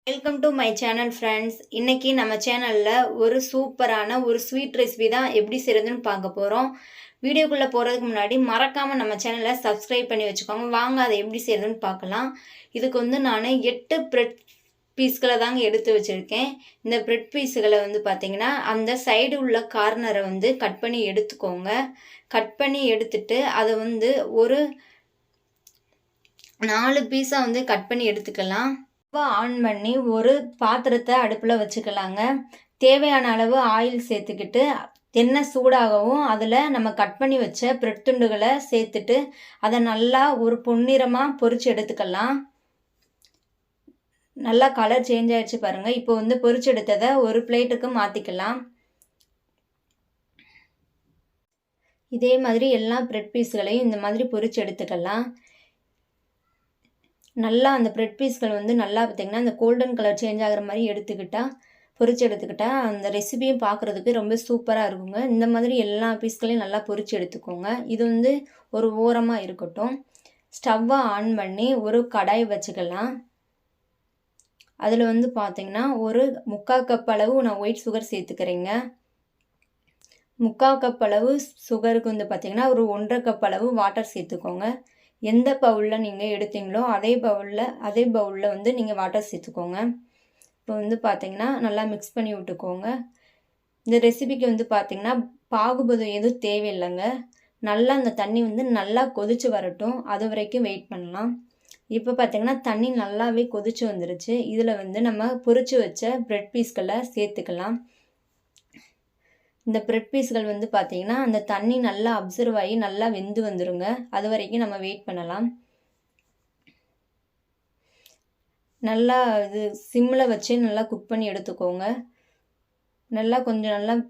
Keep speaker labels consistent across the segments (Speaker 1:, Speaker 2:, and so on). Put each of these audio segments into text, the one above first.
Speaker 1: Welcome to my channel friends. இன்றைக்கி நம்ம சேனலில் ஒரு சூப்பரான ஒரு ஸ்வீட் ரெசிபி தான் எப்படி செய்கிறதுன்னு பார்க்க போகிறோம். வீடியோக்குள்ளே போகிறதுக்கு முன்னாடி மறக்காமல் நம்ம சேனலை சப்ஸ்கிரைப் பண்ணி வச்சுக்கோங்க. வாங்க அதை எப்படி செய்கிறதுன்னு பார்க்கலாம். இதுக்கு நான் 8 பிரெட் பீஸ்களை தாங்க எடுத்து வச்சுருக்கேன். இந்த பிரெட் பீஸுகளை பார்த்திங்கன்னா அந்த சைடு உள்ள கார்னரை கட் பண்ணி எடுத்துக்கோங்க. கட் பண்ணி எடுத்துட்டு அதை ஒரு 4 பீஸாக கட் பண்ணி எடுத்துக்கலாம். ஆன் பண்ணி ஒரு பாத்திரத்தை அடுப்பில் வச்சுக்கலாங்க. தேவையான அளவு ஆயில் சேர்த்துக்கிட்டு எண்ணெய் சூடாகவும் அதில் நம்ம கட் பண்ணி வச்ச பிரெட் துண்டுகளை சேர்த்துட்டு அதை நல்லா ஒரு பொன்னிறமாக பொரிச்சு எடுத்துக்கலாம். நல்லா கலர் சேஞ்ச் ஆகிடுச்சு பாருங்கள். இப்போ பொரிச்சு எடுத்ததை ஒரு பிளேட்டுக்கு மாற்றிக்கலாம். இதே மாதிரி எல்லா பிரெட் பீஸ்களையும் இந்த மாதிரி பொரிச்சு எடுத்துக்கலாம். நல்லா அந்த பிரெட் பீஸ்கள் நல்லா பார்த்திங்கன்னா அந்த கோல்டன் கலர் சேஞ்ச் ஆகிற மாதிரி பொரிச்சு எடுத்துக்கிட்டா அந்த ரெசிபியும் பார்க்குறதுக்கு ரொம்ப சூப்பராக இருக்குங்க. இந்த மாதிரி எல்லா பீஸ்களையும் நல்லா பொரிச்சு எடுத்துக்கோங்க. இது ஒரு ஓரமாக இருக்கட்டும். ஸ்டவ்வை ஆன் பண்ணி ஒரு கடாய் வச்சுக்கலாம். அதில் பார்த்திங்கன்னா ஒரு 3/4 கப் அளவு நான் ஒயிட் சுகர் சேர்த்துக்கிறேங்க. 3/4 கப் அளவு சுகருக்கு பார்த்திங்கன்னா ஒரு 1/2 கப் அளவு வாட்டர் சேர்த்துக்கோங்க. எந்த பவுலில் நீங்கள் எடுத்தீங்களோ அதே பவுலில் நீங்கள் வாட்டர் சேர்த்துக்கோங்க. இப்போ பார்த்தீங்கன்னா நல்லா மிக்ஸ் பண்ணி விட்டுக்கோங்க. இந்த ரெசிபிக்கு பார்த்தீங்கன்னா பாகுபதம் எதுவும் தேவையில்லைங்க. நல்லா அந்த தண்ணி நல்லா கொதிச்சு வரட்டும். அது வரைக்கும் வெயிட் பண்ணலாம். இப்போ பார்த்தீங்கன்னா தண்ணி நல்லாவே கொதிச்சு வந்துருச்சு. இதில் நம்ம பொரிச்சு வச்ச பிரெட் பீஸ்களை சேர்த்துக்கலாம். இந்த பிரெட் பீஸ்கள் பார்த்தீங்கன்னா அந்த தண்ணி நல்லா அப்சர்வ் ஆகி நல்லா வெந்து வந்துருங்க. அது வரைக்கும் நம்ம வெயிட் பண்ணலாம். நல்லா இது சிம்மில் வச்சு நல்லா குக் பண்ணி எடுத்துக்கோங்க. நல்லா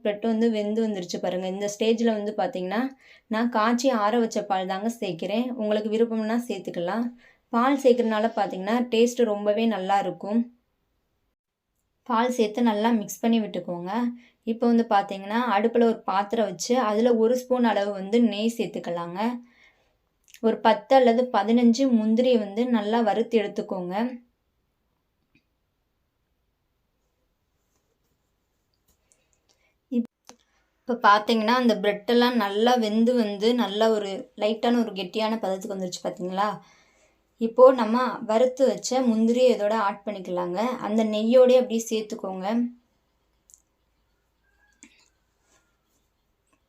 Speaker 1: பிரெட் வெந்து வந்துருச்சு பாருங்கள். இந்த ஸ்டேஜில் பார்த்தீங்கன்னா நான் காய்ச்சி ஆற வச்ச பால் தாங்க சேர்க்குறேன். உங்களுக்கு விருப்பம்னா சேர்த்துக்கலாம். பால் சேர்க்குறதுனால பார்த்தீங்கன்னா டேஸ்ட்டு ரொம்பவே நல்லா இருக்கும். பால் சேர்த்து நல்லா மிக்ஸ் பண்ணி விட்டுக்கோங்க. இப்போ பார்த்தீங்கன்னா அடுப்பில் ஒரு பாத்திரம் வச்சு அதில் 1 ஸ்பூன் அளவு நெய் சேர்த்துக்கலாங்க. ஒரு 10 அல்லது 15 முந்திரியை நல்லா வறுத்து எடுத்துக்கோங்க. இப்போ பார்த்தீங்கன்னா அந்த பிரெட்டெல்லாம் நல்லா வெந்து நல்லா ஒரு லைட்டான ஒரு கெட்டியான பதத்துக்கு வந்துருச்சு பார்த்தீங்களா. இப்போது நம்ம வறுத்து வச்ச முந்திரியை இதோட ஆட் பண்ணிக்கலாங்க. அந்த நெய்யோடய அப்படியே சேர்த்துக்கோங்க.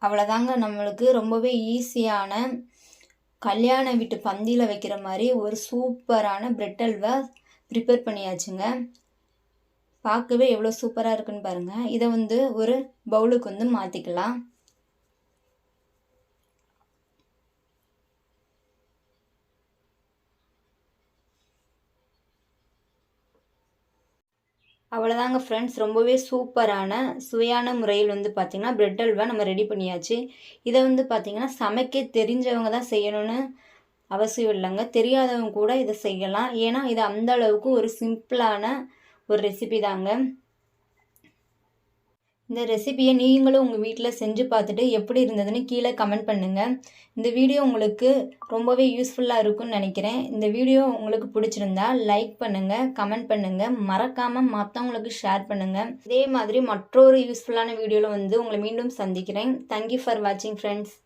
Speaker 1: அவ்வளோதாங்க. நம்மளுக்கு ரொம்பவே ஈஸியான கல்யாண வீட்டு பந்தியில் வைக்கிற மாதிரி ஒரு சூப்பரான பிரெட் அல்வா ப்ரிப்பேர் பண்ணியாச்சுங்க. பார்க்கவே எவ்வளோ சூப்பராக இருக்குன்னு பாருங்கள். இதை ஒரு பவுலுக்கு மாற்றிக்கலாம். அவ்வளோதாங்க ஃப்ரெண்ட்ஸ். ரொம்பவே சூப்பரான சுவையான முறையில் பார்த்திங்கன்னா பிரெட் அல்வா நம்ம ரெடி பண்ணியாச்சு. இதை பார்த்திங்கன்னா சமைக்க தெரிஞ்சவங்க தான் செய்யணும்னு அவசியம் இல்லைங்க. தெரியாதவங்க கூட இதை செய்யலாம். ஏன்னா இது அந்த அளவுக்கு ஒரு சிம்பிளான ஒரு ரெசிபி தாங்க. இந்த ரெசிபியை நீங்களும் உங்கள் வீட்டில் செஞ்சு பார்த்துட்டு எப்படி இருந்ததுன்னு கீழே கமெண்ட் பண்ணுங்கள். இந்த வீடியோ உங்களுக்கு ரொம்பவே யூஸ்ஃபுல்லாக இருக்கும்னு நினைக்கிறேன். இந்த வீடியோ உங்களுக்கு பிடிச்சிருந்தா லைக் பண்ணுங்கள், கமெண்ட் பண்ணுங்கள், மறக்காமல் மற்றவங்களுக்கு ஷேர் பண்ணுங்கள். இதே மாதிரி மற்றொரு யூஸ்ஃபுல்லான வீடியோவில் உங்களை மீண்டும் சந்திக்கிறேன். தேங்க்யூ ஃபார் வாட்சிங் ஃப்ரெண்ட்ஸ்.